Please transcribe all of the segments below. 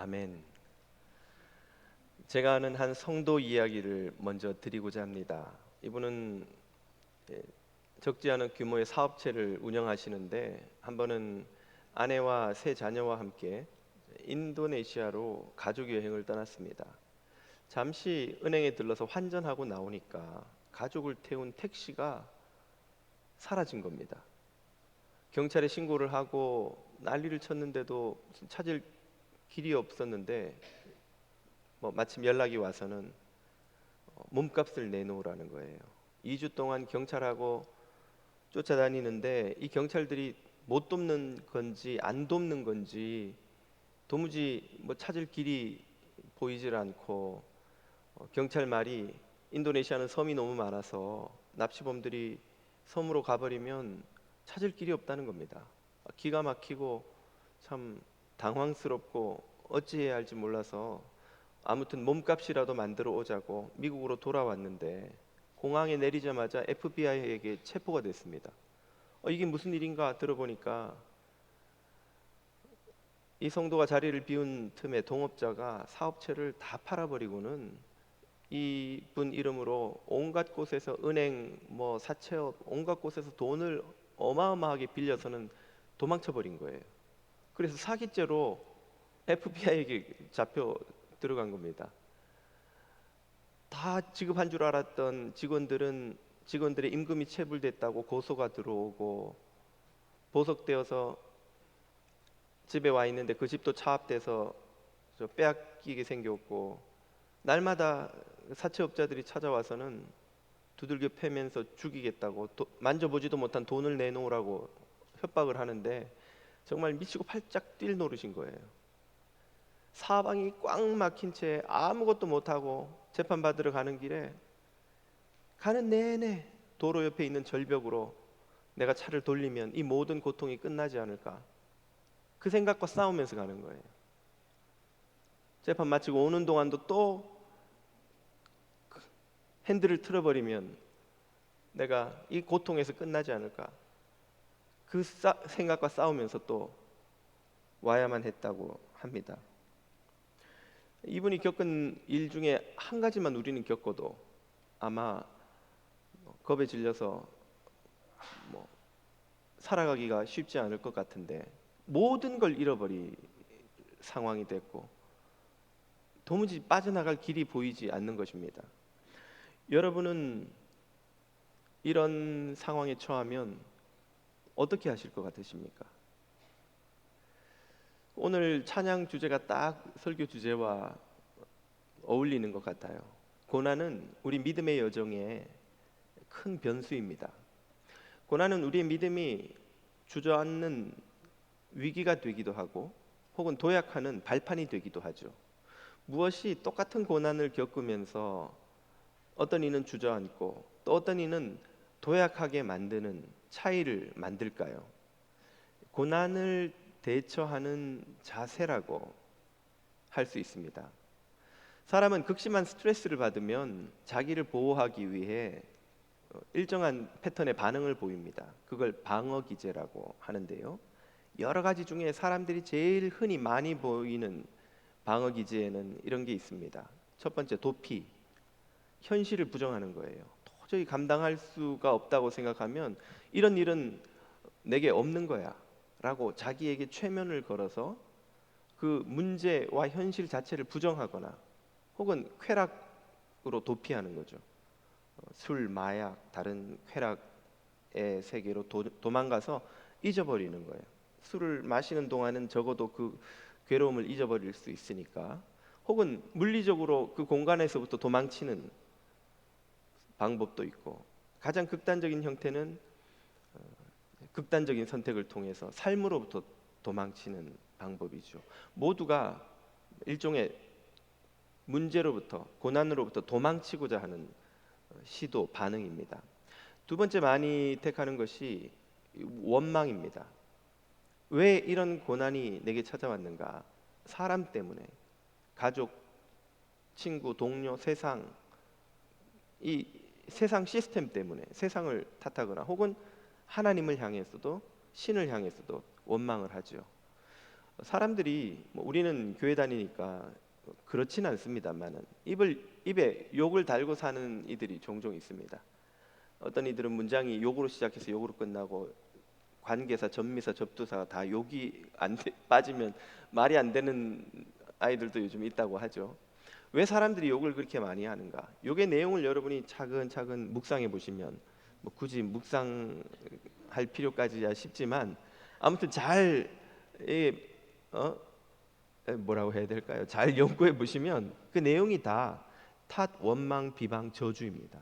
아멘. 제가 아는 한 성도 이야기를 먼저 드리고자 합니다. 이분은 예, 적지 않은 규모의 사업체를 운영하시는데 한 번은 아내와 세 자녀와 함께 인도네시아로 가족 여행을 떠났습니다. 잠시 은행에 들러서 환전하고 나오니까 가족을 태운 택시가 사라진 겁니다. 경찰에 신고를 하고 난리를 쳤는데도 찾을 길이 없었는데 마침 연락이 와서는 몸값을 내놓으라는 거예요. 2주 동안 경찰하고 쫓아다니는데 이 경찰들이 못 돕는 건지 안 돕는 건지 도무지 찾을 길이 보이질 않고 경찰 말이 인도네시아는 섬이 너무 많아서 납치범들이 섬으로 가버리면 찾을 길이 없다는 겁니다. 기가 막히고 참 당황스럽고 어찌해야 할지 몰라서 아무튼 몸값이라도 만들어 오자고 미국으로 돌아왔는데 공항에 내리자마자 FBI에게 체포가 됐습니다. 이게 무슨 일인가 들어보니까 이 성도가 자리를 비운 틈에 동업자가 사업체를 다 팔아버리고는 이분 이름으로 온갖 곳에서 은행, 사채업, 온갖 곳에서 돈을 어마어마하게 빌려서는 도망쳐 버린 거예요. 그래서 사기죄로 FBI에게 잡혀 들어간 겁니다. 다 지급한 줄 알았던 직원들의 임금이 체불됐다고 고소가 들어오고 보석되어서 집에 와 있는데 그 집도 차압돼서 빼앗기게 생겼고 날마다 사채업자들이 찾아와서는 두들겨 패면서 죽이겠다고 만져보지도 못한 돈을 내놓으라고 협박을 하는데 정말 미치고 팔짝 뛸 노릇인 거예요. 사방이 꽉 막힌 채 아무것도 못하고 재판받으러 가는 길에 가는 내내 도로 옆에 있는 절벽으로 내가 차를 돌리면 이 모든 고통이 끝나지 않을까, 그 생각과 싸우면서 가는 거예요. 재판 마치고 오는 동안도 또 핸들을 틀어버리면 내가 이 고통에서 끝나지 않을까, 그 생각과 싸우면서 또 와야만 했다고 합니다. 이분이 겪은 일 중에 한 가지만 우리는 겪어도 아마 겁에 질려서 살아가기가 쉽지 않을 것 같은데 모든 걸 잃어버릴 상황이 됐고 도무지 빠져나갈 길이 보이지 않는 것입니다. 여러분은 이런 상황에 처하면 어떻게 하실 것 같으십니까? 오늘 찬양 주제가 딱 설교 주제와 어울리는 것 같아요. 고난은 우리 믿음의 여정에 큰 변수입니다. 고난은 우리의 믿음이 주저앉는 위기가 되기도 하고 혹은 도약하는 발판이 되기도 하죠. 무엇이 똑같은 고난을 겪으면서 어떤 이는 주저앉고 또 어떤 이는 도약하게 만드는 차이를 만들까요? 고난을 대처하는 자세라고 할 수 있습니다. 사람은 극심한 스트레스를 받으면 자기를 보호하기 위해 일정한 패턴의 반응을 보입니다. 그걸 방어 기제라고 하는데요. 여러 가지 중에 사람들이 제일 흔히 많이 보이는 방어 기제에는 이런 게 있습니다. 첫 번째, 도피. 현실을 부정하는 거예요. 도저히 감당할 수가 없다고 생각하면 이런 일은 내게 없는 거야 라고 자기에게 최면을 걸어서 그 문제와 현실 자체를 부정하거나 혹은 쾌락으로 도피하는 거죠. 술, 마약, 다른 쾌락의 세계로 도망가서 잊어버리는 거예요. 술을 마시는 동안은 적어도 그 괴로움을 잊어버릴 수 있으니까. 혹은 물리적으로 그 공간에서부터 도망치는 방법도 있고, 가장 극단적인 형태는 극단적인 선택을 통해서 삶으로부터 도망치는 방법이죠. 모두가 일종의 문제로부터, 고난으로부터 도망치고자 하는 시도, 반응입니다. 두 번째 많이 택하는 것이 원망입니다. 왜 이런 고난이 내게 찾아왔는가? 사람 때문에, 가족, 친구, 동료, 세상, 이 세상 시스템 때문에 세상을 탓하거나 혹은 하나님을 향해서도, 신을 향해서도 원망을 하죠. 사람들이 뭐 우리는 교회 다니니까 그렇진 않습니다만은 입에 욕을 달고 사는 이들이 종종 있습니다. 어떤 이들은 문장이 욕으로 시작해서 욕으로 끝나고 관계사, 전미사, 접두사가 다 욕이 빠지면 말이 안 되는 아이들도 요즘 있다고 하죠. 왜 사람들이 욕을 그렇게 많이 하는가? 욕의 내용을 여러분이 차근차근 묵상해 보시면 뭐 굳이 묵상할 필요까지야 싶지만 아무튼 잘 어, 뭐라고 해야 될까요? 잘 연구해 보시면 그 내용이 다 탓, 원망, 비방, 저주입니다.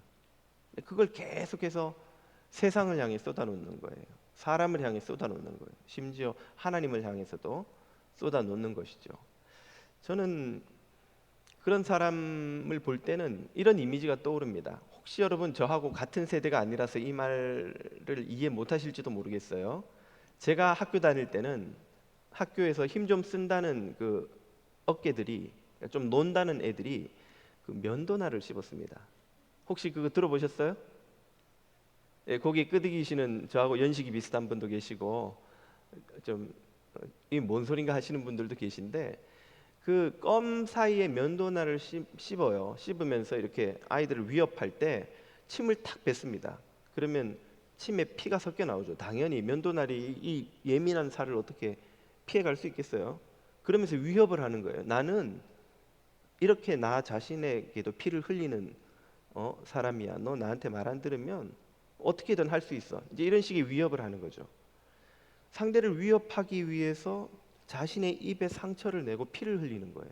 그걸 계속해서 세상을 향해 쏟아놓는 거예요. 사람을 향해 쏟아놓는 거예요. 심지어 하나님을 향해서도 쏟아놓는 것이죠. 저는 그런 사람을 볼 때는 이런 이미지가 떠오릅니다. 혹시 여러분 저하고 같은 세대가 아니라서 이 말을 이해 못하실지도 모르겠어요. 제가 학교 다닐 때는 학교에서 힘 좀 쓴다는 그 어깨들이 좀 논다는 애들이 그 면도날을 씹었습니다. 혹시 그거 들어보셨어요? 예, 거기 끄덕이시는 저하고 연식이 비슷한 분도 계시고 좀 이 뭔 소린가 하시는 분들도 계신데 그 껌 사이에 면도날을 씹어요. 씹으면서 이렇게 아이들을 위협할 때 침을 탁 뱉습니다. 그러면 침에 피가 섞여 나오죠. 당연히 면도날이 이 예민한 살을 어떻게 피해갈 수 있겠어요? 그러면서 위협을 하는 거예요. 나는 이렇게 나 자신에게도 피를 흘리는 사람이야. 너 나한테 말 안 들으면 어떻게든 할 수 있어. 이제 이런 식의 위협을 하는 거죠. 상대를 위협하기 위해서 자신의 입에 상처를 내고 피를 흘리는 거예요.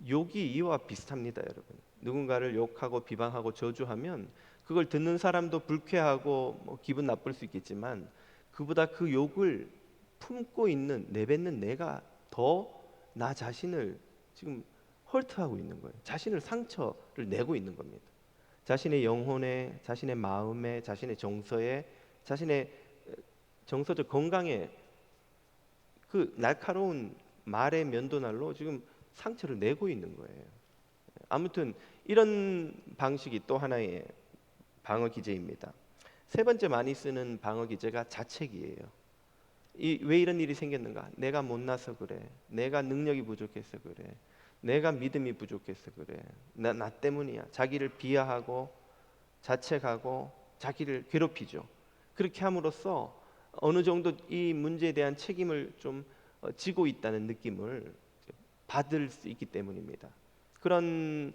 욕이 이와 비슷합니다, 여러분. 누군가를 욕하고 비방하고 저주하면 그걸 듣는 사람도 불쾌하고 뭐 기분 나쁠 수 있겠지만 그보다 그 욕을 품고 있는 내뱉는 내가 더 나 자신을 지금 헐트하고 있는 거예요. 자신을 상처를 내고 있는 겁니다. 자신의 영혼에, 자신의 마음에, 자신의 정서에, 자신의 정서적 건강에 그 날카로운 말의 면도날로 지금 상처를 내고 있는 거예요. 아무튼 이런 방식이 또 하나의 방어 기제입니다. 세 번째 많이 쓰는 방어 기제가 자책이에요. 왜 이런 일이 생겼는가? 내가 못나서 그래. 내가 능력이 부족해서 그래. 내가 믿음이 부족해서 그래. 나 때문이야. 자기를 비하하고 자책하고 자기를 괴롭히죠. 그렇게 함으로써 어느 정도 이 문제에 대한 책임을 좀 지고 있다는 느낌을 받을 수 있기 때문입니다. 그런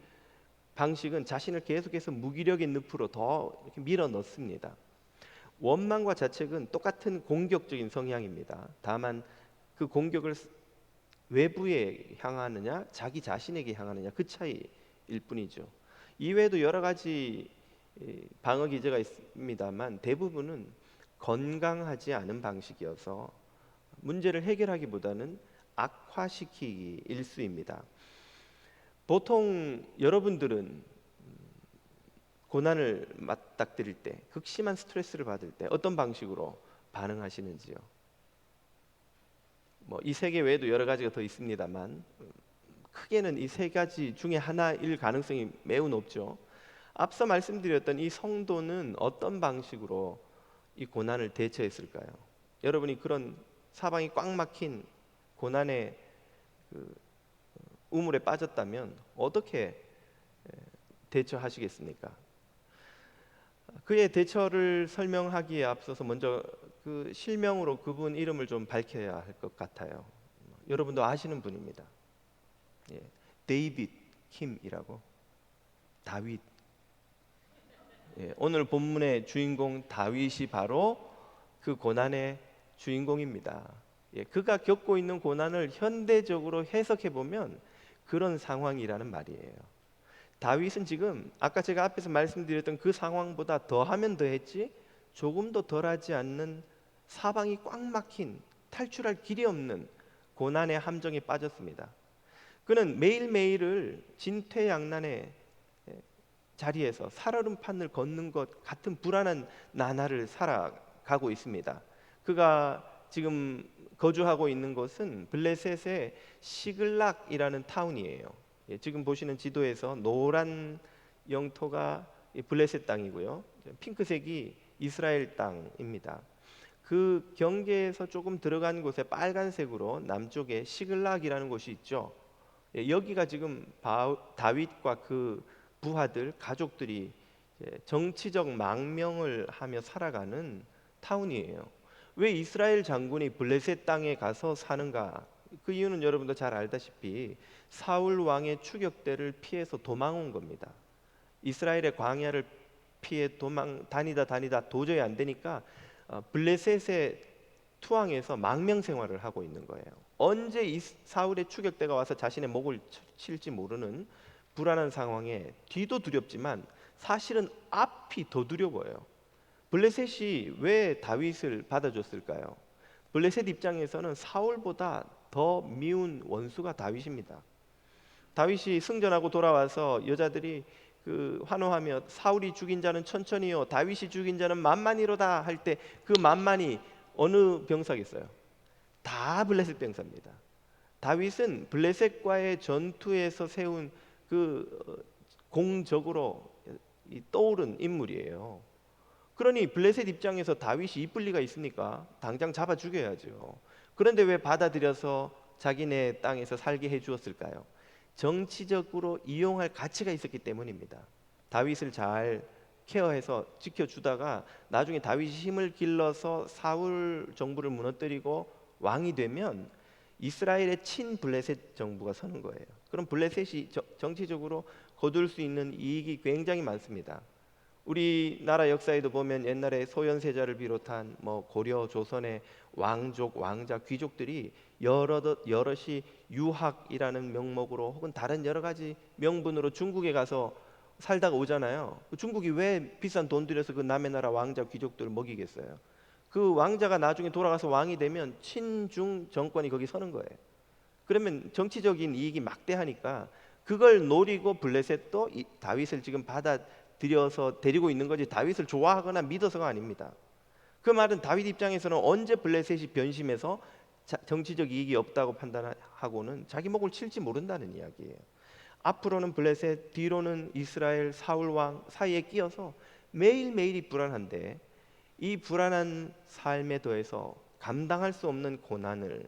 방식은 자신을 계속해서 무기력의 늪으로 더 이렇게 밀어 넣습니다. 원망과 자책은 똑같은 공격적인 성향입니다. 다만 그 공격을 외부에 향하느냐 자기 자신에게 향하느냐 그 차이일 뿐이죠. 이외에도 여러 가지 방어 기제가 있습니다만 대부분은 건강하지 않은 방식이어서 문제를 해결하기보다는 악화시키기 일수입니다. 보통 여러분들은 고난을 맞닥뜨릴 때, 극심한 스트레스를 받을 때 어떤 방식으로 반응하시는지요? 뭐 이 세 개 외에도 여러 가지가 더 있습니다만 크게는 이 세 가지 중에 하나일 가능성이 매우 높죠. 앞서 말씀드렸던 이 성도는 어떤 방식으로 이 고난을 대처했을까요? 여러분이 그런 사방이 꽉 막힌 고난의 그 우물에 빠졌다면 어떻게 대처하시겠습니까? 그의 대처를 설명하기에 앞서서 먼저 그 실명으로 그분 이름을 좀 밝혀야 할 것 같아요. 여러분도 아시는 분입니다. 예, 데이빗 킴이라고. 다윗. 예, 오늘 본문의 주인공 다윗이 바로 그 고난의 주인공입니다. 예, 그가 겪고 있는 고난을 현대적으로 해석해 보면 그런 상황이라는 말이에요. 다윗은 지금 아까 제가 앞에서 말씀드렸던 그 상황보다 더하면 더했지 조금도 덜하지 않는 사방이 꽉 막힌 탈출할 길이 없는 고난의 함정에 빠졌습니다. 그는 매일매일을 진퇴양난의 자리에서 살얼음판을 걷는 것 같은 불안한 나날을 살아가고 있습니다. 그가 지금 거주하고 있는 곳은 블레셋의 시글락이라는 타운이에요. 예, 지금 보시는 지도에서 노란 영토가 블레셋 땅이고요. 핑크색이 이스라엘 땅입니다. 그 경계에서 조금 들어간 곳에 빨간색으로 남쪽에 시글락이라는 곳이 있죠. 여기가 지금 다윗과 그 부하들 가족들이 정치적 망명을 하며 살아가는 타운이에요. 왜 이스라엘 장군이 블레셋 땅에 가서 사는가? 그 이유는 여러분도 잘 알다시피 사울 왕의 추격대를 피해서 도망온 겁니다. 이스라엘의 광야를 피해 다니다 도저히 안 되니까 블레셋의 투항해서 망명 생활을 하고 있는 거예요. 언제 이 사울의 추격대가 와서 자신의 목을 칠지 모르는 불안한 상황에 뒤도 두렵지만 사실은 앞이 더 두려워요. 블레셋이 왜 다윗을 받아줬을까요? 블레셋 입장에서는 사울보다 더 미운 원수가 다윗입니다. 다윗이 승전하고 돌아와서 여자들이 환호하며 사울이 죽인 자는 천천히요 다윗이 죽인 자는 만만히로다 할 때 그 만만이 어느 병사겠어요? 다 블레셋 병사입니다. 다윗은 블레셋과의 전투에서 세운 공적으로 떠오른 인물이에요. 그러니 블레셋 입장에서 다윗이 이쁠 리가 있습니까? 당장 잡아 죽여야죠. 그런데 왜 받아들여서 자기네 땅에서 살게 해주었을까요? 정치적으로 이용할 가치가 있었기 때문입니다. 다윗을 잘 케어해서 지켜주다가 나중에 다윗이 힘을 길러서 사울 정부를 무너뜨리고 왕이 되면 이스라엘의 친 블레셋 정부가 서는 거예요. 그럼 블레셋이 정치적으로 거둘 수 있는 이익이 굉장히 많습니다. 우리나라 역사에도 보면 옛날에 소현세자를 비롯한 고려 조선의 왕족, 왕자, 귀족들이 여럿이 유학이라는 명목으로 혹은 다른 여러 가지 명분으로 중국에 가서 살다가 오잖아요. 중국이 왜 비싼 돈 들여서 그 남의 나라 왕자, 귀족들을 먹이겠어요? 그 왕자가 나중에 돌아가서 왕이 되면 친중 정권이 거기 서는 거예요. 그러면 정치적인 이익이 막대하니까 그걸 노리고 블레셋도 다윗을 지금 받아들여서 데리고 있는 거지 다윗을 좋아하거나 믿어서가 아닙니다. 그 말은 다윗 입장에서는 언제 블레셋이 변심해서 정치적 이익이 없다고 판단하고는 자기 목을 칠지 모른다는 이야기예요. 앞으로는 블레셋, 뒤로는 이스라엘 사울 왕 사이에 끼어서 매일매일이 불안한데 이 불안한 삶에 더해서 감당할 수 없는 고난을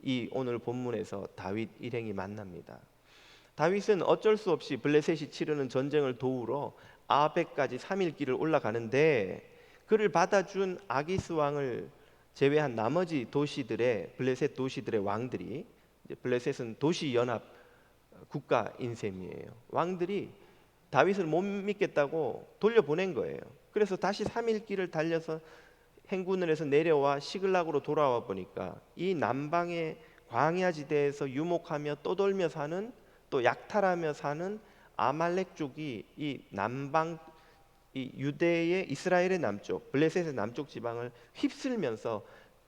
이 오늘 본문에서 다윗 일행이 만납니다. 다윗은 어쩔 수 없이 블레셋이 치르는 전쟁을 도우러 아벡까지 3일 길을 올라가는데 그를 받아준 아기스 왕을 제외한 나머지 블레셋 도시들의 왕들이, 블레셋은 도시 연합 국가인 셈이에요. 왕들이 다윗을 못 믿겠다고 돌려보낸 거예요. 그래서 다시 3일 길을 달려서 행군을 해서 내려와 시글락으로 돌아와 보니까 이 남방의 광야지대에서 유목하며 떠돌며 사는, 또 약탈하며 사는 아말렉족이 이 남방, 이 유대의 이스라엘의 남쪽, 블레셋의 남쪽 지방을 휩쓸면서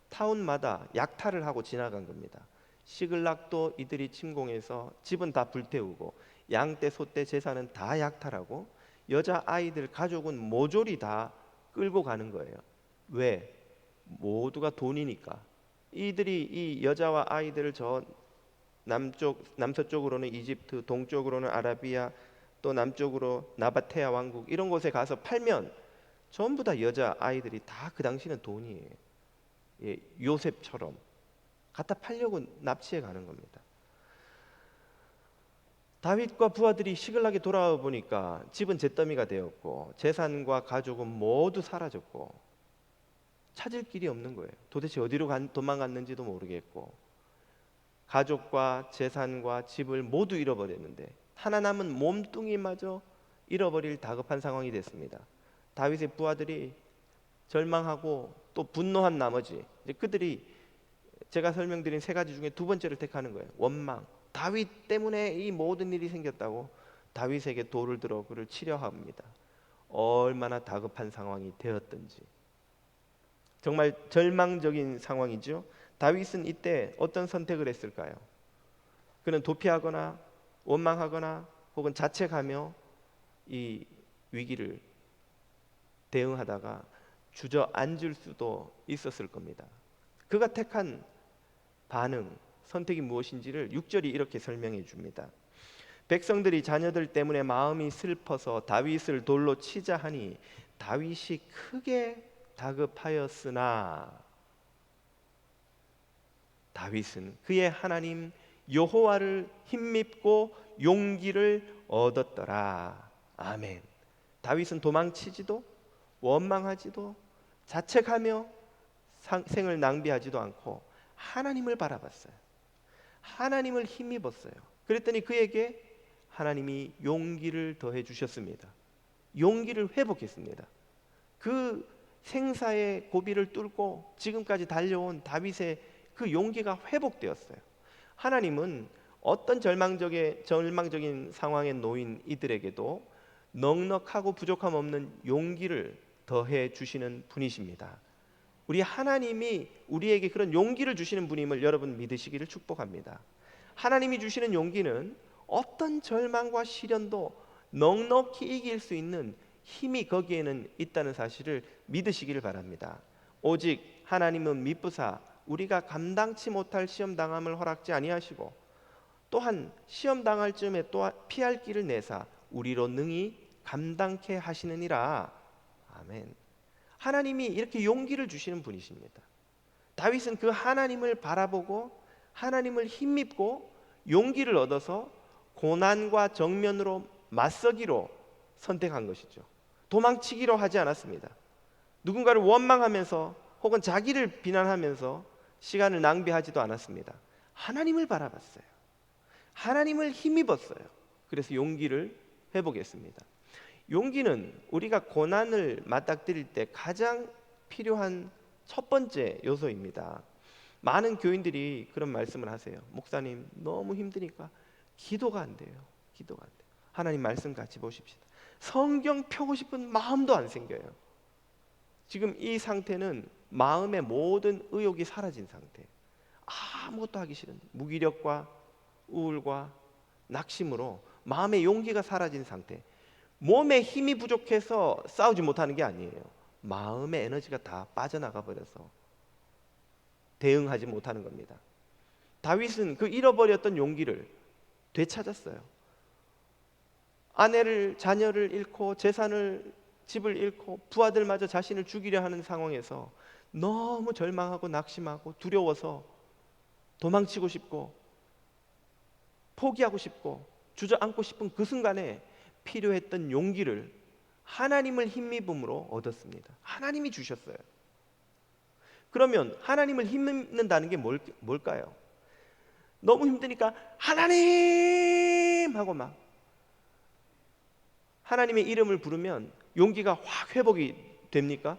타운마다 약탈을 하고 지나간 겁니다. 시글락도 이들이 침공해서 집은 다 불태우고 양떼 소떼 재산은 다 약탈하고 여자 아이들 가족은 모조리 다 끌고 가는 거예요. 왜? 모두가 돈이니까. 이들이 이 여자와 아이들을 저 남서쪽으로는 이집트, 동쪽으로는 아라비아, 또 남쪽으로 나바테아 왕국 이런 곳에 가서 팔면 전부 다 여자 아이들이 다 그 당시는 돈이에요. 요셉처럼 갖다 팔려고 납치해 가는 겁니다. 다윗과 부하들이 시글락에 돌아와 보니까 집은 잿더미가 되었고 재산과 가족은 모두 사라졌고 찾을 길이 없는 거예요. 도대체 어디로 도망갔는지도 모르겠고 가족과 재산과 집을 모두 잃어버렸는데 하나 남은 몸뚱이마저 잃어버릴 다급한 상황이 됐습니다. 다윗의 부하들이 절망하고 또 분노한 나머지 이제 그들이 제가 설명드린 세 가지 중에 두 번째를 택하는 거예요. 원망. 다윗 때문에 이 모든 일이 생겼다고 다윗에게 돌을 들어 그를 치려 합니다. 얼마나 다급한 상황이 되었든지 정말 절망적인 상황이죠. 다윗은 이때 어떤 선택을 했을까요? 그는 도피하거나 원망하거나 혹은 자책하며 이 위기를 대응하다가 주저앉을 수도 있었을 겁니다. 그가 택한 반응, 선택이 무엇인지를 6절이 이렇게 설명해 줍니다. 백성들이 자녀들 때문에 마음이 슬퍼서 다윗을 돌로 치자 하니 다윗이 크게 다급하였으나 다윗은 그의 하나님 여호와를 힘입고 용기를 얻었더라. 아멘. 다윗은 도망치지도 원망하지도 자책하며 생을 낭비하지도 않고 하나님을 바라봤어요. 하나님을 힘입었어요. 그랬더니 그에게 하나님이 용기를 더해 주셨습니다. 용기를 회복했습니다. 그 생사의 고비를 뚫고 지금까지 달려온 다윗의 그 용기가 회복되었어요. 하나님은 어떤 절망적인 상황에 놓인 이들에게도 넉넉하고 부족함 없는 용기를 더해 주시는 분이십니다. 우리 하나님이 우리에게 그런 용기를 주시는 분임을 여러분 믿으시기를 축복합니다. 하나님이 주시는 용기는 어떤 절망과 시련도 넉넉히 이길 수 있는 힘이 거기에는 있다는 사실을 믿으시기를 바랍니다. 오직 하나님은 미쁘사 우리가 감당치 못할 시험 당함을 허락지 아니하시고 또한 시험 당할 즈음에 또 피할 길을 내사 우리로 능히 감당케 하시느니라. 아멘. 하나님이 이렇게 용기를 주시는 분이십니다. 다윗은 그 하나님을 바라보고 하나님을 힘입고 용기를 얻어서 고난과 정면으로 맞서기로 선택한 것이죠. 도망치기로 하지 않았습니다. 누군가를 원망하면서 혹은 자기를 비난하면서 시간을 낭비하지도 않았습니다. 하나님을 바라봤어요. 하나님을 힘입었어요. 그래서 용기를 회복했습니다. 용기는 우리가 고난을 맞닥뜨릴 때 가장 필요한 첫 번째 요소입니다. 많은 교인들이 그런 말씀을 하세요. 목사님, 너무 힘드니까 기도가 안 돼요. 기도가 안 돼요. 하나님 말씀 같이 보십시다. 성경 펴고 싶은 마음도 안 생겨요. 지금 이 상태는 마음의 모든 의욕이 사라진 상태. 아무것도 하기 싫은데 무기력과 우울과 낙심으로 마음의 용기가 사라진 상태. 몸에 힘이 부족해서 싸우지 못하는 게 아니에요. 마음의 에너지가 다 빠져나가 버려서 대응하지 못하는 겁니다. 다윗은 그 잃어버렸던 용기를 되찾았어요. 아내를, 자녀를 잃고 재산을, 집을 잃고 부하들마저 자신을 죽이려 하는 상황에서 너무 절망하고 낙심하고 두려워서 도망치고 싶고 포기하고 싶고 주저앉고 싶은 그 순간에 필요했던 용기를 하나님을 힘입음으로 얻었습니다. 하나님이 주셨어요. 그러면 하나님을 힘입는다는 게 뭘까요? 너무 힘드니까 하나님 하고 막 하나님의 이름을 부르면 용기가 확 회복이 됩니까?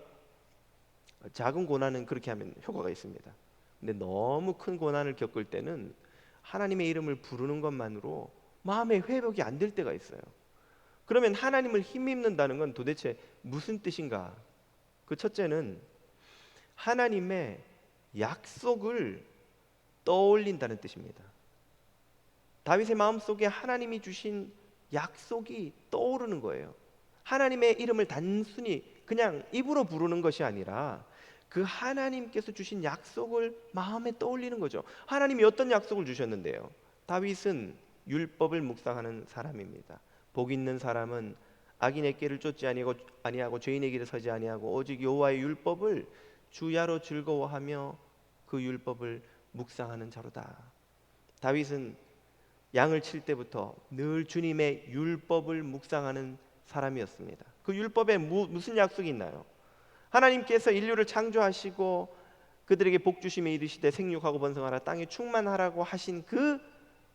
작은 고난은 그렇게 하면 효과가 있습니다. 근데 너무 큰 고난을 겪을 때는 하나님의 이름을 부르는 것만으로 마음의 회복이 안 될 때가 있어요. 그러면 하나님을 힘입는다는 건 도대체 무슨 뜻인가? 그 첫째는 하나님의 약속을 떠올린다는 뜻입니다. 다윗의 마음속에 하나님이 주신 약속이 떠오르는 거예요. 하나님의 이름을 단순히 그냥 입으로 부르는 것이 아니라 그 하나님께서 주신 약속을 마음에 떠올리는 거죠. 하나님이 어떤 약속을 주셨는데요? 다윗은 율법을 묵상하는 사람입니다. 복 있는 사람은 악인의 길을 쫓지 아니하고 죄인의 길에 서지 아니하고 오직 여호와의 율법을 주야로 즐거워하며 그 율법을 묵상하는 자로다. 다윗은 양을 칠 때부터 늘 주님의 율법을 묵상하는 사람이었습니다. 그 율법에 무슨 약속이 있나요? 하나님께서 인류를 창조하시고 그들에게 복 주시며 이르시되 생육하고 번성하라 땅에 충만하라고 하신 그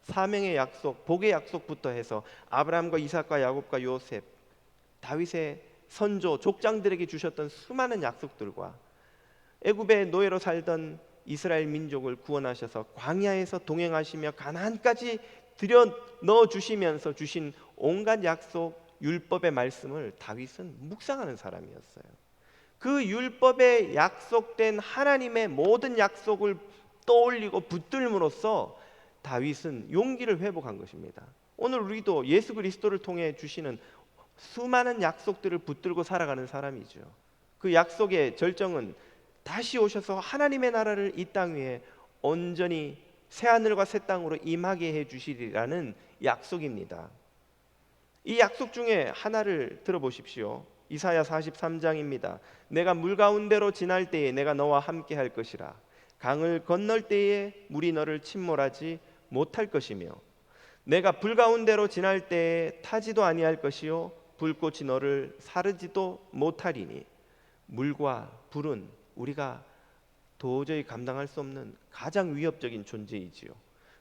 사명의 약속, 복의 약속부터 해서 아브라함과 이삭과 야곱과 요셉, 다윗의 선조, 족장들에게 주셨던 수많은 약속들과 애굽의 노예로 살던 이스라엘 민족을 구원하셔서 광야에서 동행하시며 가나안까지 들여 넣어 주시면서 주신 온갖 약속, 율법의 말씀을 다윗은 묵상하는 사람이었어요. 그 율법에 약속된 하나님의 모든 약속을 떠올리고 붙들므로써 다윗은 용기를 회복한 것입니다. 오늘 우리도 예수 그리스도를 통해 주시는 수많은 약속들을 붙들고 살아가는 사람이죠. 그 약속의 절정은 다시 오셔서 하나님의 나라를 이 땅 위에 온전히 새하늘과 새 땅으로 임하게 해주시리라는 약속입니다. 이 약속 중에 하나를 들어보십시오. 이사야 43장입니다. 내가 물 가운데로 지날 때에 내가 너와 함께 할 것이라. 강을 건널 때에 물이 너를 침몰하지 못할 것이며 내가 불 가운데로 지날 때에 타지도 아니할 것이요 불꽃이 너를 사르지도 못하리니. 물과 불은 우리가 도저히 감당할 수 없는 가장 위협적인 존재이지요.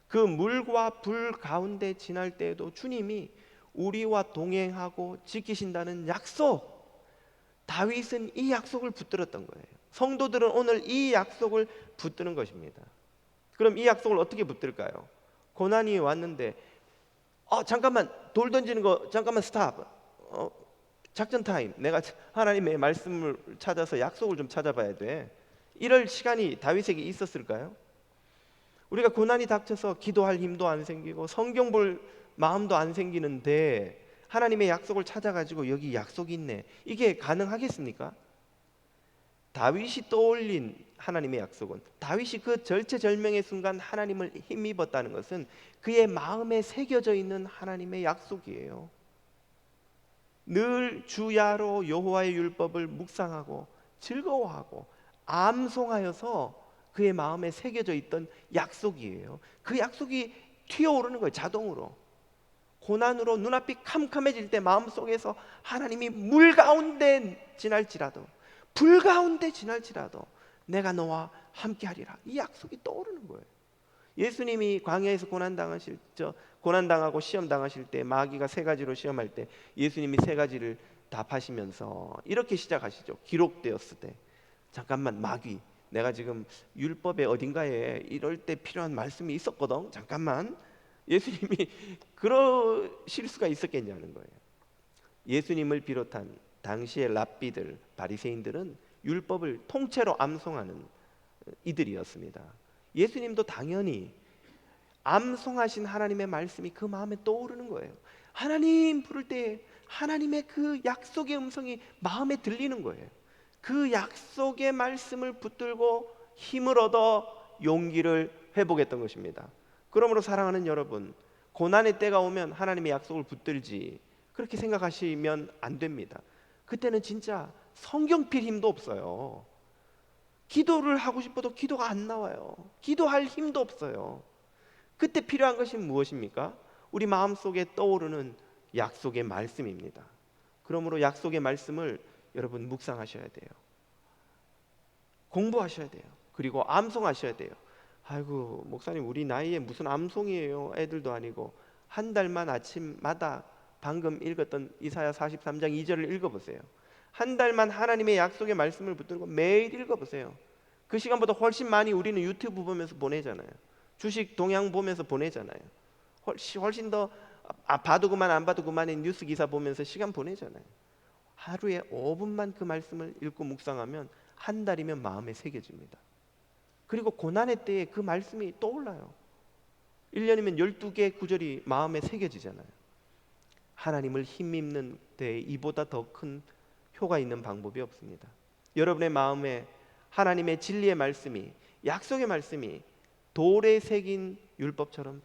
그 물과 불 가운데 지날 때에도 주님이 우리와 동행하고 지키신다는 약속, 다윗은 이 약속을 붙들었던 거예요. 성도들은 오늘 이 약속을 붙드는 것입니다. 그럼 이 약속을 어떻게 붙들까요? 고난이 왔는데 잠깐만, 돌 던지는 거 잠깐만 스탑. 작전 타임. 내가 하나님의 말씀을 찾아서 약속을 좀 찾아봐야 돼. 이럴 시간이 다윗에게 있었을까요? 우리가 고난이 닥쳐서 기도할 힘도 안 생기고 성경 볼 마음도 안 생기는데 하나님의 약속을 찾아가지고 여기 약속이 있네, 이게 가능하겠습니까? 다윗이 떠올린 하나님의 약속은, 다윗이 그 절체절명의 순간 하나님을 힘입었다는 것은 그의 마음에 새겨져 있는 하나님의 약속이에요. 늘 주야로 여호와의 율법을 묵상하고 즐거워하고 암송하여서 그의 마음에 새겨져 있던 약속이에요. 그 약속이 튀어오르는 거예요. 자동으로. 고난으로 눈앞이 캄캄해질 때 마음속에서 하나님이 물 가운데 지날지라도 불 가운데 지날지라도 내가 너와 함께하리라, 이 약속이 떠오르는 거예요. 예수님이 광야에서 고난당하고 시험당하실 때, 마귀가 세 가지로 시험할 때 예수님이 세 가지를 답하시면서 이렇게 시작하시죠. 기록되었을 때, 잠깐만 마귀, 내가 지금 율법의 어딘가에 이럴 때 필요한 말씀이 있었거든, 잠깐만. 예수님이 그러실 수가 있었겠냐는 거예요. 예수님을 비롯한 당시의 랍비들, 바리새인들은 율법을 통째로 암송하는 이들이었습니다. 예수님도 당연히 암송하신 하나님의 말씀이 그 마음에 떠오르는 거예요. 하나님 부를 때 하나님의 그 약속의 음성이 마음에 들리는 거예요. 그 약속의 말씀을 붙들고 힘을 얻어 용기를 회복했던 것입니다. 그러므로 사랑하는 여러분, 고난의 때가 오면 하나님의 약속을 붙들지 그렇게 생각하시면 안 됩니다. 그때는 진짜 성경 필 힘도 없어요. 기도를 하고 싶어도 기도가 안 나와요. 기도할 힘도 없어요. 그때 필요한 것이 무엇입니까? 우리 마음속에 떠오르는 약속의 말씀입니다. 그러므로 약속의 말씀을 여러분 묵상하셔야 돼요. 공부하셔야 돼요. 그리고 암송하셔야 돼요. 아이고 목사님, 우리 나이에 무슨 암송이에요. 애들도 아니고. 한 달만 아침마다 방금 읽었던 이사야 43장 2절을 읽어보세요. 한 달만 하나님의 약속의 말씀을 붙들고 매일 읽어보세요. 그 시간보다 훨씬 많이 우리는 유튜브 보면서 보내잖아요. 주식 동향 보면서 보내잖아요. 훨씬 더 봐도 그만 안 봐도 그만의 뉴스 기사 보면서 시간 보내잖아요. 하루에 5분만 그 말씀을 읽고 묵상하면 한 달이면 마음에 새겨집니다. 그리고 고난의 때에 그 말씀이 떠올라요. 1년이면 12개의 구절이 마음에 새겨지잖아요. 하나님을 힘입는 데에 이보다 더 큰 효가 있는 방법이 없습니다. 여러분의 마음에 하나님의 진리의 말씀이, 약속의 말씀이 돌에 새긴 율법처럼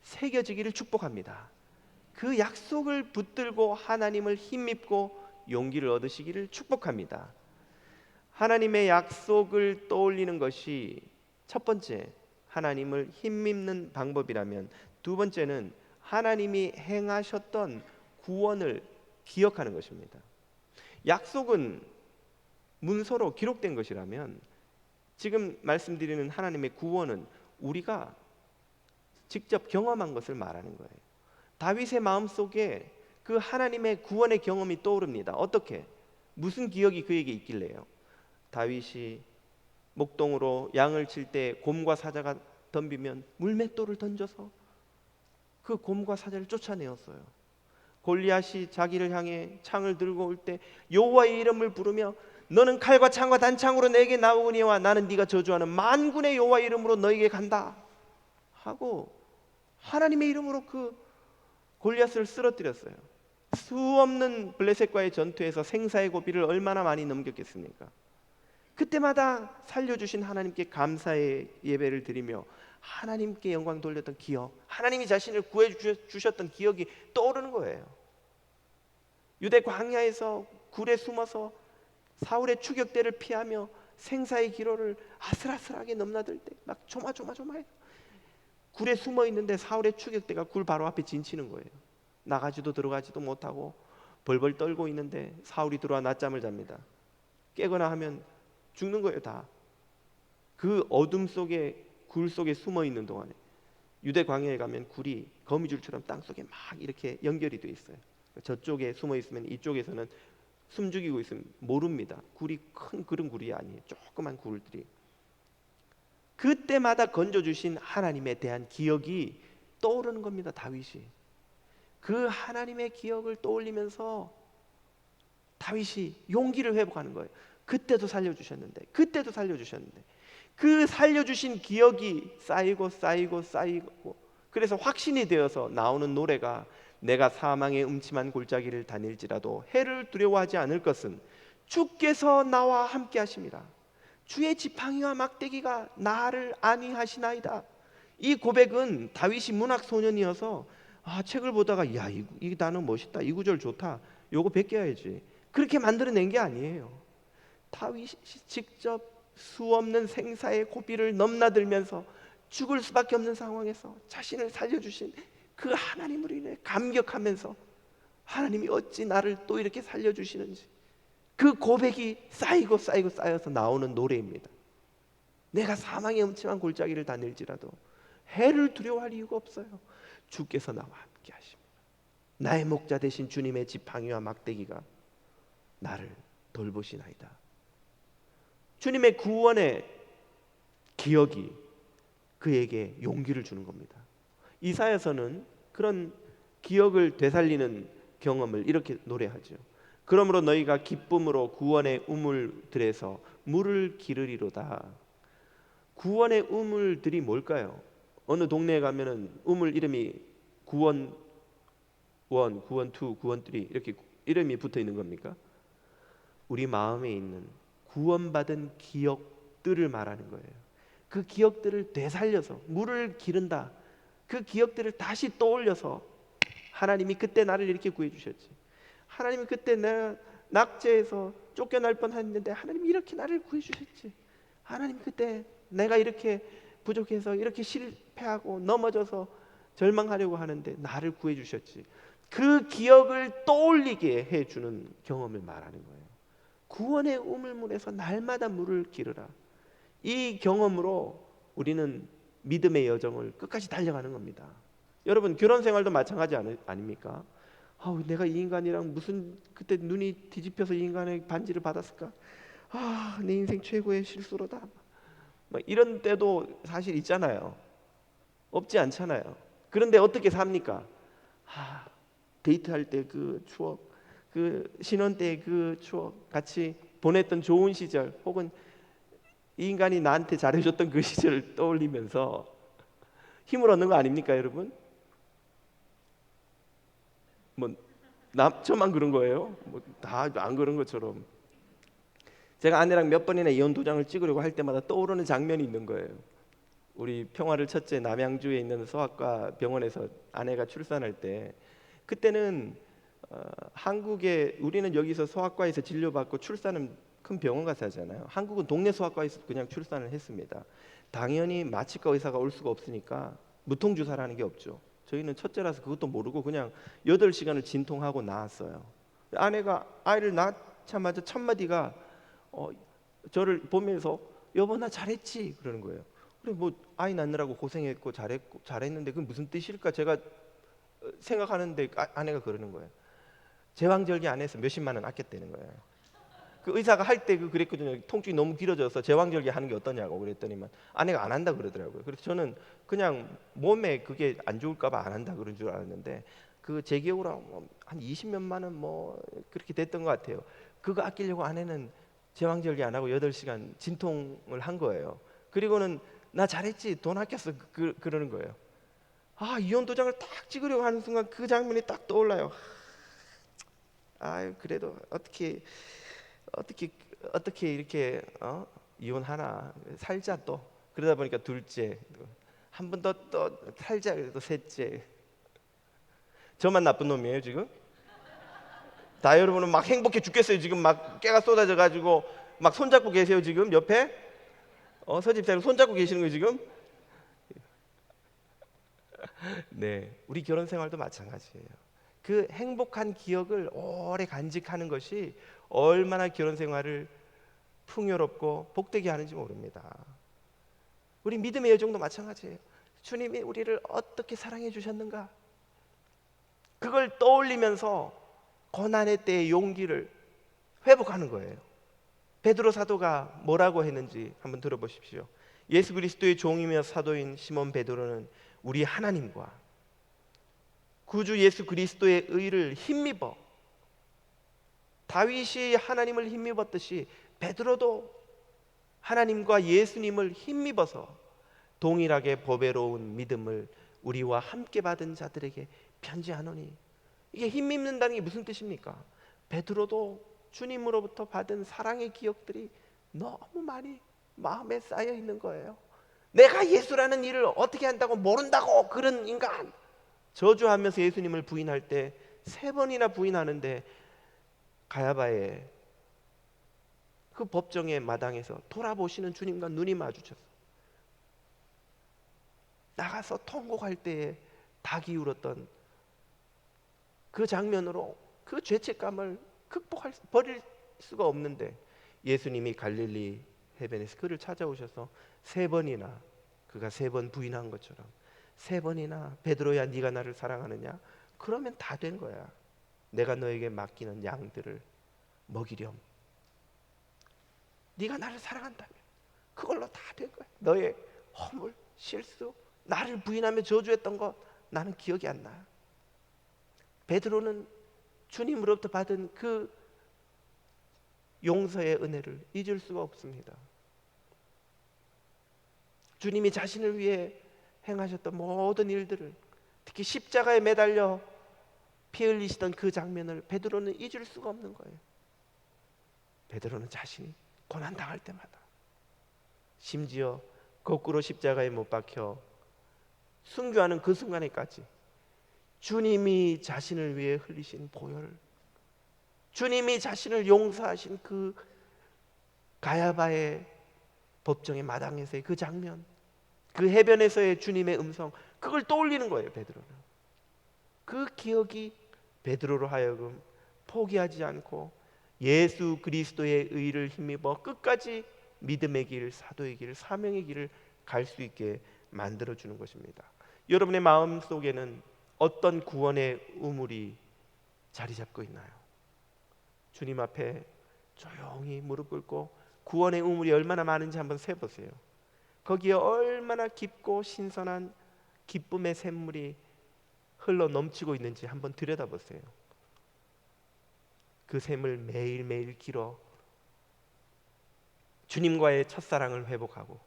새겨지기를 축복합니다. 그 약속을 붙들고 하나님을 힘입고 용기를 얻으시기를 축복합니다. 하나님의 약속을 떠올리는 것이 첫 번째 하나님을 힘입는 방법이라면, 두 번째는 하나님이 행하셨던 구원을 기억하는 것입니다. 약속은 문서로 기록된 것이라면 지금 말씀드리는 하나님의 구원은 우리가 직접 경험한 것을 말하는 거예요. 다윗의 마음속에 그 하나님의 구원의 경험이 떠오릅니다. 어떻게? 무슨 기억이 그에게 있길래요? 다윗이 목동으로 양을 칠 때 곰과 사자가 덤비면 물맷돌을 던져서 그 곰과 사자를 쫓아내었어요. 골리앗이 자기를 향해 창을 들고 올 때 여호와의 이름을 부르며 너는 칼과 창과 단창으로 내게 나오니와 나는 네가 저주하는 만군의 여호와의 이름으로 너에게 간다 하고 하나님의 이름으로 그 골리앗을 쓰러뜨렸어요. 수없는 블레셋과의 전투에서 생사의 고비를 얼마나 많이 넘겼겠습니까? 그때마다 살려주신 하나님께 감사의 예배를 드리며 하나님께 영광 돌렸던 기억, 하나님이 자신을 구해주셨던 기억이 떠오르는 거예요. 유대 광야에서 굴에 숨어서 사울의 추격대를 피하며 생사의 기로를 아슬아슬하게 넘나들 때 막 조마조마조마해요. 굴에 숨어 있는데 사울의 추격대가 굴 바로 앞에 진치는 거예요. 나가지도 들어가지도 못하고 벌벌 떨고 있는데 사울이 들어와 낮잠을 잡니다. 깨거나 하면 죽는 거예요. 다 그 어둠 속에, 굴 속에 숨어 있는 동안에. 유대 광야에 가면 굴이 거미줄처럼 땅 속에 막 이렇게 연결이 돼 있어요. 저쪽에 숨어 있으면 이쪽에서는 숨 죽이고 있으면 모릅니다. 굴이 큰 그런 굴이 아니에요. 조그만 굴들이. 그때마다 건져주신 하나님에 대한 기억이 떠오르는 겁니다. 다윗이. 그 하나님의 기억을 떠올리면서 다윗이 용기를 회복하는 거예요. 그때도 살려주셨는데, 그때도 살려주셨는데. 그 살려주신 기억이 쌓이고 쌓이고 쌓이고, 그래서 확신이 되어서 나오는 노래가 내가 사망의 음침한 골짜기를 다닐지라도 해를 두려워하지 않을 것은 주께서 나와 함께 하심이라. 주의 지팡이와 막대기가 나를 안위하시나이다. 이 고백은 다윗이 문학 소년이어서 책을 보다가 야, 이 단어 멋있다, 이 구절 좋다, 요거 베껴야지, 그렇게 만들어낸 게 아니에요. 다윗이 직접 수없는 생사의 고비를 넘나들면서 죽을 수밖에 없는 상황에서 자신을 살려주신 그 하나님을 인해 감격하면서 하나님이 어찌 나를 또 이렇게 살려주시는지, 그 고백이 쌓이고 쌓이고 쌓여서 나오는 노래입니다. 내가 사망의 음침한 골짜기를 다닐지라도 해를 두려워할 이유가 없어요. 주께서 나와 함께 하십니다. 나의 목자 되신 주님의 지팡이와 막대기가 나를 돌보시나이다. 주님의 구원의 기억이 그에게 용기를 주는 겁니다. 이사야서는 그런 기억을 되살리는 경험을 이렇게 노래하죠. 그러므로 너희가 기쁨으로 구원의 우물들에서 물을 기르리로다. 구원의 우물들이 뭘까요? 어느 동네에 가면은 우물 이름이 구원 1, 구원 2, 구원 3 이렇게 이름이 붙어 있는 겁니까? 우리 마음에 있는 구원받은 기억들을 말하는 거예요. 그 기억들을 되살려서 물을 기른다. 그 기억들을 다시 떠올려서 하나님이 그때 나를 이렇게 구해주셨지, 하나님이 그때 내가 낙제에서 쫓겨날 뻔했는데 하나님이 이렇게 나를 구해주셨지, 하나님 그때 내가 이렇게 부족해서 이렇게 실패하고 넘어져서 절망하려고 하는데 나를 구해주셨지. 그 기억을 떠올리게 해주는 경험을 말하는 거예요. 구원의 우물물에서 날마다 물을 기르라. 이 경험으로 우리는 믿음의 여정을 끝까지 달려가는 겁니다. 여러분, 결혼 생활도 마찬가지 아닙니까? 내가 이 인간이랑 무슨 그때 눈이 뒤집혀서 이 인간의 반지를 받았을까? 내 인생 최고의 실수로다. 이런 때도 사실 있잖아요. 없지 않잖아요. 그런데 어떻게 삽니까? 데이트할 때 그 추억, 그 신혼 때 그 추억, 같이 보냈던 좋은 시절, 혹은 이 인간이 나한테 잘해줬던 그 시절을 떠올리면서 힘을 얻는 거 아닙니까, 여러분? 저만 그런 거예요? 다 안 그런 것처럼. 제가 아내랑 몇 번이나 이혼 도장을 찍으려고 할 때마다 떠오르는 장면이 있는 거예요. 우리 평화를 첫째 남양주에 있는 소아과 병원에서 아내가 출산할 때, 그때는 한국에 우리는 여기서 소아과에서 진료받고 출산은 큰 병원 가서 하잖아요. 한국은 동네 소아과에서 그냥 출산을 했습니다. 당연히 마취과 의사가 올 수가 없으니까 무통주사라는 게 없죠. 저희는 첫째라서 그것도 모르고 그냥 8시간을 진통하고 나왔어요. 아내가 아이를 낳자마자 첫 마디가 저를 보면서 여보 나 잘했지 그러는 거예요. 그래 아이 낳느라고 고생했고 잘했는데 그게 무슨 뜻일까 제가 생각하는데 아내가 그러는 거예요. 제왕절개 안 해서 몇십만 원 아꼈다는 거예요. 그 의사가 할 때 그랬거든요. 통증이 너무 길어져서 제왕절개 하는 게 어떠냐고 그랬더니만 아내가 안 한다 그러더라고요. 그래서 저는 그냥 몸에 그게 안 좋을까 봐 안 한다 그런 줄 알았는데 제 기억으로 한 20몇만 원 그렇게 됐던 것 같아요. 그거 아끼려고 아내는 제왕절개 안 하고 8시간 진통을 한 거예요. 그리고는 나 잘했지 돈 아꼈어 그러는 거예요. 이혼 도장을 딱 찍으려고 하는 순간 그 장면이 딱 떠올라요. 그래도 어떻게 이렇게 이혼하나, 살자. 또 그러다 보니까 둘째, 한 번 더 살자. 그래도 셋째. 저만 나쁜 놈이에요 지금? 다 여러분은 막 행복해 죽겠어요 지금. 막 깨가 쏟아져 가지고 막 손잡고 계세요 지금 옆에? 서집사님 손잡고 계시는 거예요 지금? 네, 우리 결혼 생활도 마찬가지예요. 그 행복한 기억을 오래 간직하는 것이 얼마나 결혼 생활을 풍요롭고 복되게 하는지 모릅니다. 우리 믿음의 여정도 마찬가지예요. 주님이 우리를 어떻게 사랑해 주셨는가, 그걸 떠올리면서 고난의 때의 용기를 회복하는 거예요. 베드로 사도가 뭐라고 했는지 한번 들어보십시오. 예수 그리스도의 종이며 사도인 시몬 베드로는 우리 하나님과 구주 예수 그리스도의 의를 힘입어, 다윗이 하나님을 힘입었듯이 베드로도 하나님과 예수님을 힘입어서 동일하게 보배로운 믿음을 우리와 함께 받은 자들에게 편지하노니. 이게 힘입는다는 게 무슨 뜻입니까? 베드로도 주님으로부터 받은 사랑의 기억들이 너무 많이 마음에 쌓여 있는 거예요. 내가 예수라는 일을 어떻게 한다고 모른다고, 그런 인간. 저주하면서 예수님을 부인할 때 3번이나 부인하는데 가야바의 그 법정의 마당에서 돌아보시는 주님과 눈이 마주쳤어. 나가서 통곡할 때에 닭이 울었던 그 장면으로 그 죄책감을 버릴 수가 없는데, 예수님이 갈릴리 해변에서 그를 찾아오셔서 3번이나, 그가 3번 부인한 것처럼 3번이나 베드로야 네가 나를 사랑하느냐? 그러면 다 된 거야. 내가 너에게 맡기는 양들을 먹이렴. 네가 나를 사랑한다면 그걸로 다 된 거야. 너의 허물, 실수, 나를 부인하며 저주했던 것 나는 기억이 안 나. 베드로는 주님으로부터 받은 그 용서의 은혜를 잊을 수가 없습니다. 주님이 자신을 위해 행하셨던 모든 일들을, 특히 십자가에 매달려 피 흘리시던 그 장면을 베드로는 잊을 수가 없는 거예요. 베드로는 자신이 고난당할 때마다, 심지어 거꾸로 십자가에 못 박혀 순교하는 그 순간에까지 주님이 자신을 위해 흘리신 보혈, 주님이 자신을 용서하신 그 가야바의 법정의 마당에서의 그 장면, 그 해변에서의 주님의 음성, 그걸 떠올리는 거예요. 베드로는 그 기억이 베드로로 하여금 포기하지 않고 예수 그리스도의 의를 힘입어 끝까지 믿음의 길, 사도의 길, 사명의 길을 갈 수 있게 만들어주는 것입니다. 여러분의 마음 속에는 어떤 구원의 우물이 자리 잡고 있나요? 주님 앞에 조용히 무릎 꿇고 구원의 우물이 얼마나 많은지 한번 세보세요. 거기에 얼마나 깊고 신선한 기쁨의 샘물이 흘러 넘치고 있는지 한번 들여다보세요. 그 샘을 매일매일 길어 주님과의 첫사랑을 회복하고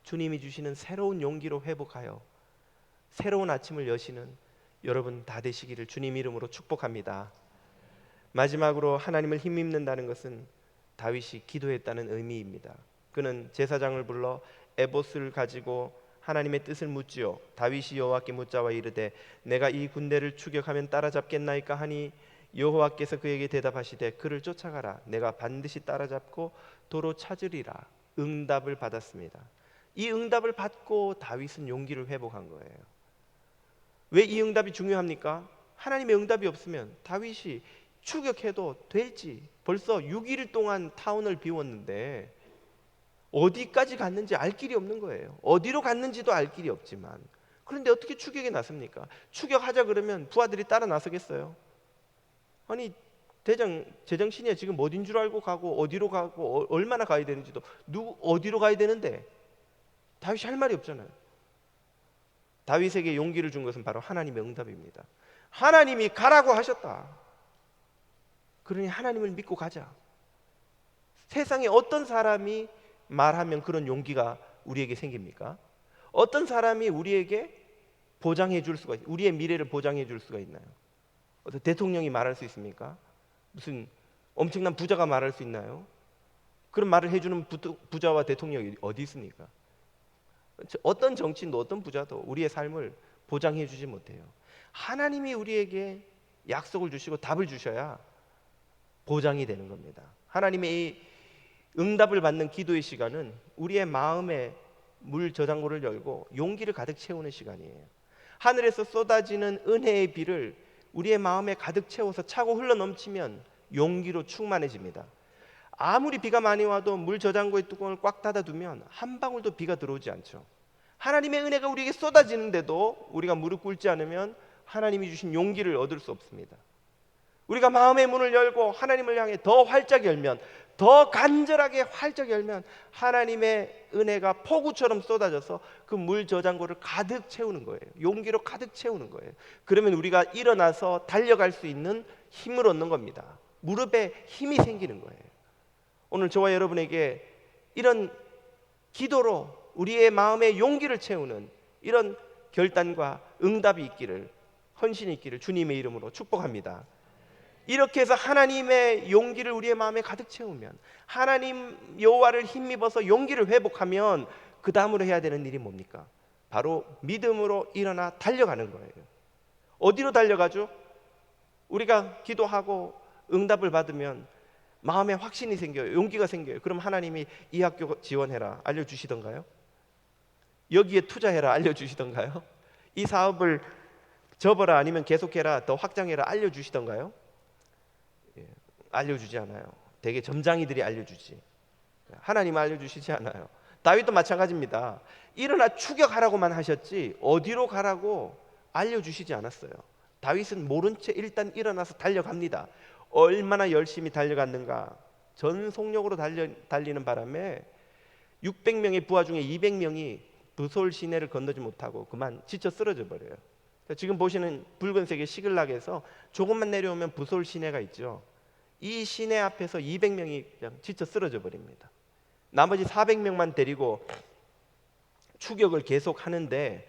주님이 주시는 새로운 용기로 회복하여 새로운 아침을 여시는 여러분 다 되시기를 주님 이름으로 축복합니다. 마지막으로 하나님을 힘입는다는 것은 다윗이 기도했다는 의미입니다. 그는 제사장을 불러 에봇을 가지고 하나님의 뜻을 묻지요. 다윗이 여호와께 묻자와 이르되 내가 이 군대를 추격하면 따라잡겠나이까 하니 여호와께서 그에게 대답하시되 그를 쫓아가라. 내가 반드시 따라잡고 도로 찾으리라. 응답을 받았습니다. 이 응답을 받고 다윗은 용기를 회복한 거예요. 왜 이 응답이 중요합니까? 하나님의 응답이 없으면 다윗이 추격해도 될지, 벌써 6일 동안 타운을 비웠는데 어디까지 갔는지 알 길이 없는 거예요. 어디로 갔는지도 알 길이 없지만, 그런데 어떻게 추격에 나섭니까? 추격하자 그러면 부하들이 따라 나서겠어요? 아니 제정신이야. 지금 어딘 줄 알고 가고 어디로 가고 얼마나 가야 되는지도, 어디로 가야 되는데 다윗이 할 말이 없잖아요. 다윗에게 용기를 준 것은 바로 하나님의 응답입니다. 하나님이 가라고 하셨다. 그러니 하나님을 믿고 가자. 세상에 어떤 사람이 말하면 그런 용기가 우리에게 생깁니까? 어떤 사람이 우리에게 보장해 줄 수가, 우리의 미래를 보장해 줄 수가 있나요? 어떤 대통령이 말할 수 있습니까? 무슨 엄청난 부자가 말할 수 있나요? 그런 말을 해주는 부자와 대통령이 어디 있습니까? 어떤 정치인도 어떤 부자도 우리의 삶을 보장해 주지 못해요. 하나님이 우리에게 약속을 주시고 답을 주셔야 보장이 되는 겁니다. 하나님의 이 응답을 받는 기도의 시간은 우리의 마음에 물 저장고를 열고 용기를 가득 채우는 시간이에요. 하늘에서 쏟아지는 은혜의 비를 우리의 마음에 가득 채워서 차고 흘러 넘치면 용기로 충만해집니다. 아무리 비가 많이 와도 물 저장고의 뚜껑을 꽉 닫아두면 한 방울도 비가 들어오지 않죠. 하나님의 은혜가 우리에게 쏟아지는데도 우리가 무릎 꿇지 않으면 하나님이 주신 용기를 얻을 수 없습니다. 우리가 마음의 문을 열고 하나님을 향해 더 활짝 열면, 더 간절하게 활짝 열면 하나님의 은혜가 폭우처럼 쏟아져서 그 물 저장고를 가득 채우는 거예요. 용기로 가득 채우는 거예요. 그러면 우리가 일어나서 달려갈 수 있는 힘을 얻는 겁니다. 무릎에 힘이 생기는 거예요. 오늘 저와 여러분에게 이런 기도로 우리의 마음에 용기를 채우는 이런 결단과 응답이 있기를, 헌신이 있기를 주님의 이름으로 축복합니다. 이렇게 해서 하나님의 용기를 우리의 마음에 가득 채우면, 하나님 여호와를 힘입어서 용기를 회복하면 그 다음으로 해야 되는 일이 뭡니까? 바로 믿음으로 일어나 달려가는 거예요. 어디로 달려가죠? 우리가 기도하고 응답을 받으면 마음에 확신이 생겨요. 용기가 생겨요. 그럼 하나님이 이 학교 지원해라 알려주시던가요? 여기에 투자해라 알려주시던가요? 이 사업을 접어라 아니면 계속해라 더 확장해라 알려주시던가요? 알려주지 않아요. 대개 점장이들이 알려주지, 하나님 알려주시지 않아요. 다윗도 마찬가지입니다. 일어나 추격하라고만 하셨지 어디로 가라고 알려주시지 않았어요. 다윗은 모른 채 일단 일어나서 달려갑니다. 얼마나 열심히 달려갔는가. 전속력으로 달리는 바람에 600명의 부하 중에 200명이 부솔 시내를 건너지 못하고 그만 지쳐 쓰러져 버려요. 지금 보시는 붉은색의 시글락에서 조금만 내려오면 부솔 시내가 있죠. 이 시내 앞에서 200명이 그냥 지쳐 쓰러져 버립니다. 나머지 400명만 데리고 추격을 계속 하는데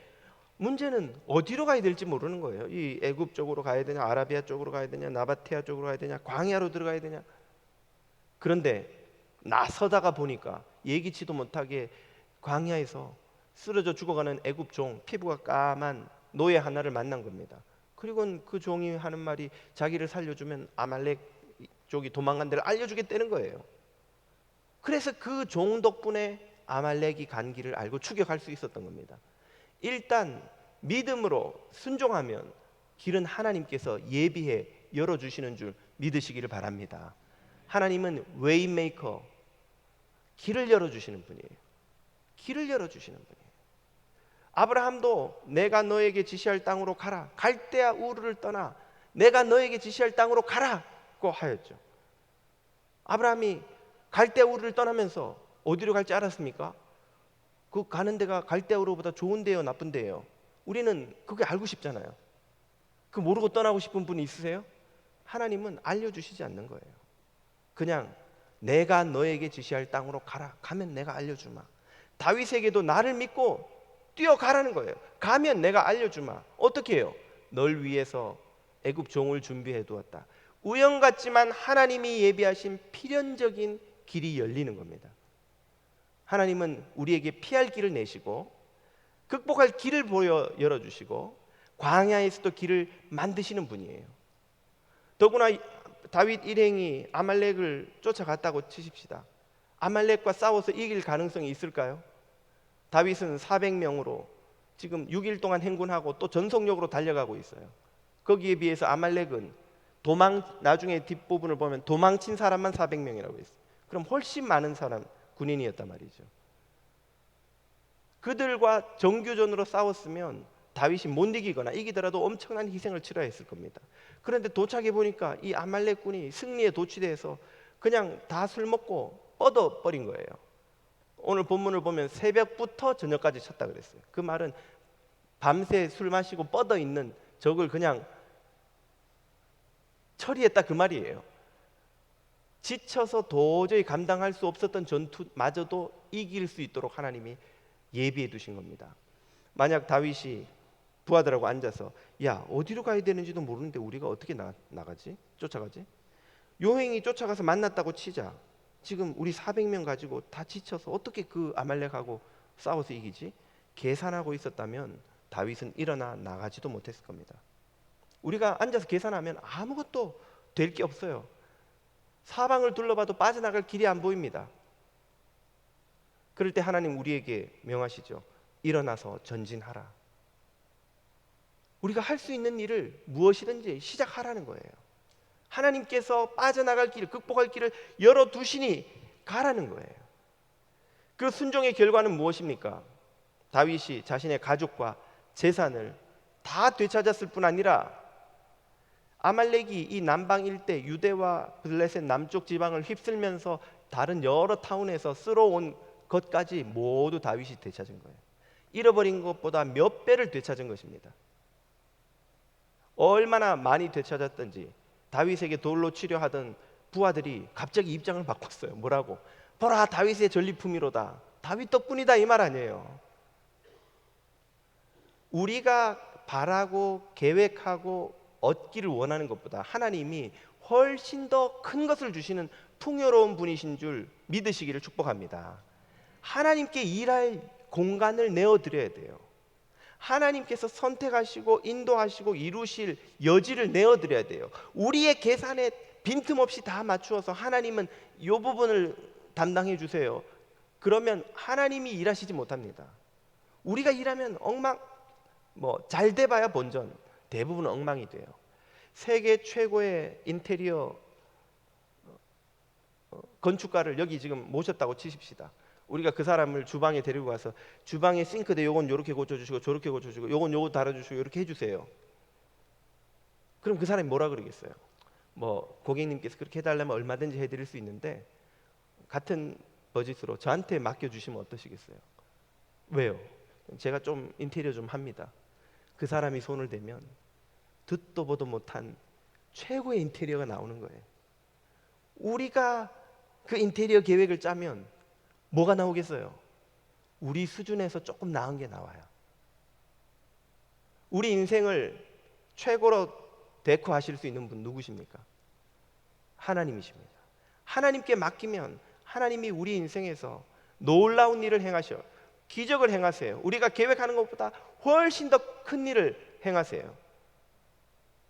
문제는 어디로 가야 될지 모르는 거예요. 이 애굽 쪽으로 가야 되냐, 아라비아 쪽으로 가야 되냐, 나바테아 쪽으로 가야 되냐, 광야로 들어가야 되냐. 그런데 나서다가 보니까 예기치도 못하게 광야에서 쓰러져 죽어가는 애굽 종, 피부가 까만 노예 하나를 만난 겁니다. 그리고 그 종이 하는 말이 자기를 살려주면 아말렉 쪽이 도망간 데를 알려주겠다는 거예요. 그래서 그 종 덕분에 아말렉이 간 길을 알고 추격할 수 있었던 겁니다. 일단 믿음으로 순종하면 길은 하나님께서 예비해 열어주시는 줄 믿으시기를 바랍니다. 하나님은 웨이메이커, 길을 열어주시는 분이에요. 길을 열어주시는 분이에요. 아브라함도 내가 너에게 지시할 땅으로 가라, 갈대아 우르를 떠나 내가 너에게 지시할 땅으로 가라고 하였죠. 아브라함이 갈대아 우르를 떠나면서 어디로 갈지 알았습니까? 그 가는 데가 갈대아 우르보다 좋은 데예요, 나쁜 데예요? 우리는 그게 알고 싶잖아요. 그 모르고 떠나고 싶은 분이 있으세요? 하나님은 알려주시지 않는 거예요. 그냥 내가 너에게 지시할 땅으로 가라, 가면 내가 알려주마. 다윗에게도 나를 믿고 뛰어가라는 거예요. 가면 내가 알려주마. 어떻게 해요? 널 위해서 애굽 종을 준비해 두었다. 우연 같지만 하나님이 예비하신 필연적인 길이 열리는 겁니다. 하나님은 우리에게 피할 길을 내시고 극복할 길을 열어주시고 광야에서도 길을 만드시는 분이에요. 더구나 다윗 일행이 아말렉을 쫓아갔다고 치십시다. 아말렉과 싸워서 이길 가능성이 있을까요? 다윗은 400명으로 지금 6일 동안 행군하고 또 전속력으로 달려가고 있어요. 거기에 비해서 아말렉은 나중에 뒷부분을 보면 도망친 사람만 400명이라고 했어요. 그럼 훨씬 많은 사람, 군인이었단 말이죠. 그들과 정규전으로 싸웠으면 다윗이 못 이기거나 이기더라도 엄청난 희생을 치러야 했을 겁니다. 그런데 도착해 보니까 이 아말렉군이 승리에 도취돼서 그냥 다 술 먹고 뻗어버린 거예요. 오늘 본문을 보면 새벽부터 저녁까지 쳤다 그랬어요. 그 말은 밤새 술 마시고 뻗어 있는 적을 그냥 처리했다 그 말이에요. 지쳐서 도저히 감당할 수 없었던 전투마저도 이길 수 있도록 하나님이 예비해 두신 겁니다. 만약 다윗이 부하들하고 앉아서 야 어디로 가야 되는지도 모르는데 우리가 어떻게 나가지? 쫓아가지? 요행이 쫓아가서 만났다고 치자. 지금 우리 400명 가지고 다 지쳐서 어떻게 그 아말렉하고 싸워서 이기지? 계산하고 있었다면 다윗은 일어나 나가지도 못했을 겁니다. 우리가 앉아서 계산하면 아무것도 될 게 없어요. 사방을 둘러봐도 빠져나갈 길이 안 보입니다. 그럴 때 하나님 우리에게 명하시죠. 일어나서 전진하라. 우리가 할 수 있는 일을 무엇이든지 시작하라는 거예요. 하나님께서 빠져나갈 길을, 극복할 길을 열어두시니 가라는 거예요. 그 순종의 결과는 무엇입니까? 다윗이 자신의 가족과 재산을 다 되찾았을 뿐 아니라 아말렉이 이 남방 일대 유대와 블레셋 남쪽 지방을 휩쓸면서 다른 여러 타운에서 쓸어온 것까지 모두 다윗이 되찾은 거예요. 잃어버린 것보다 몇 배를 되찾은 것입니다. 얼마나 많이 되찾았던지 다윗에게 돌로 치려하던 부하들이 갑자기 입장을 바꿨어요. 뭐라고? 보라, 다윗의 전리품이로다. 다윗 덕분이다, 이 말 아니에요. 우리가 바라고 계획하고 얻기를 원하는 것보다 하나님이 훨씬 더 큰 것을 주시는 풍요로운 분이신 줄 믿으시기를 축복합니다. 하나님께 일할 공간을 내어드려야 돼요. 하나님께서 선택하시고 인도하시고 이루실 여지를 내어드려야 돼요. 우리의 계산에 빈틈없이 다 맞추어서 하나님은 이 부분을 담당해 주세요. 그러면 하나님이 일하시지 못합니다. 우리가 일하면 엉망, 잘 돼봐야 본전, 대부분 엉망이 돼요. 세계 최고의 인테리어 건축가를 여기 지금 모셨다고 치십시다. 우리가 그 사람을 주방에 데리고 가서 주방에 싱크대 요건 요렇게 고쳐주시고 저렇게 고쳐주시고 요건 요거 달아주시고 이렇게 해주세요. 그럼 그 사람이 뭐라 그러겠어요? 고객님께서 그렇게 해달라면 얼마든지 해드릴 수 있는데 같은 버짓으로 저한테 맡겨주시면 어떠시겠어요? 왜요? 제가 좀 인테리어 좀 합니다. 그 사람이 손을 대면 듣도 보도 못한 최고의 인테리어가 나오는 거예요. 우리가 그 인테리어 계획을 짜면 뭐가 나오겠어요? 우리 수준에서 조금 나은 게 나와요. 우리 인생을 최고로 데코하실 수 있는 분 누구십니까? 하나님이십니다. 하나님께 맡기면 하나님이 우리 인생에서 놀라운 일을 행하셔, 기적을 행하세요. 우리가 계획하는 것보다 훨씬 더 큰 일을 행하세요.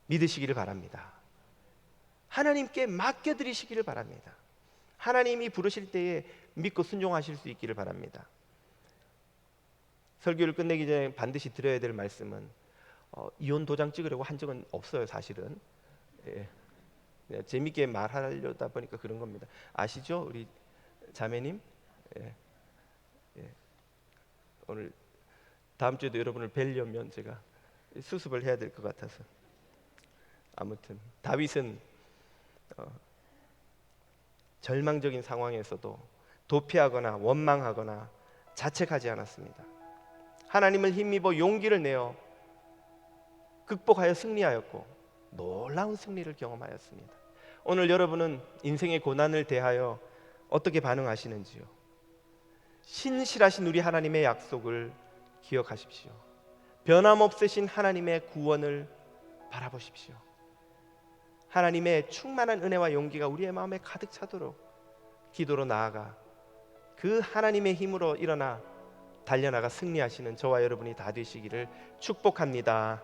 믿으시기를 바랍니다. 하나님께 맡겨드리시기를 바랍니다. 하나님이 부르실 때에 믿고 순종하실 수 있기를 바랍니다. 설교를 끝내기 전에 반드시 드려야 될 말씀은 이혼 도장 찍으려고 한 적은 없어요. 사실은 재밌게 말하려다 보니까 그런 겁니다. 아시죠? 우리 자매님 오늘 다음 주에도 여러분을 뵈려면 제가 수습을 해야 될 것 같아서 아무튼 다윗은 절망적인 상황에서도 도피하거나 원망하거나 자책하지 않았습니다. 하나님을 힘입어 용기를 내어 극복하여 승리하였고 놀라운 승리를 경험하였습니다. 오늘 여러분은 인생의 고난을 대하여 어떻게 반응하시는지요? 신실하신 우리 하나님의 약속을 기억하십시오. 변함없으신 하나님의 구원을 바라보십시오. 하나님의 충만한 은혜와 용기가 우리의 마음에 가득 차도록 기도로 나아가 그 하나님의 힘으로 일어나 달려나가 승리하시는 저와 여러분이 다 되시기를 축복합니다.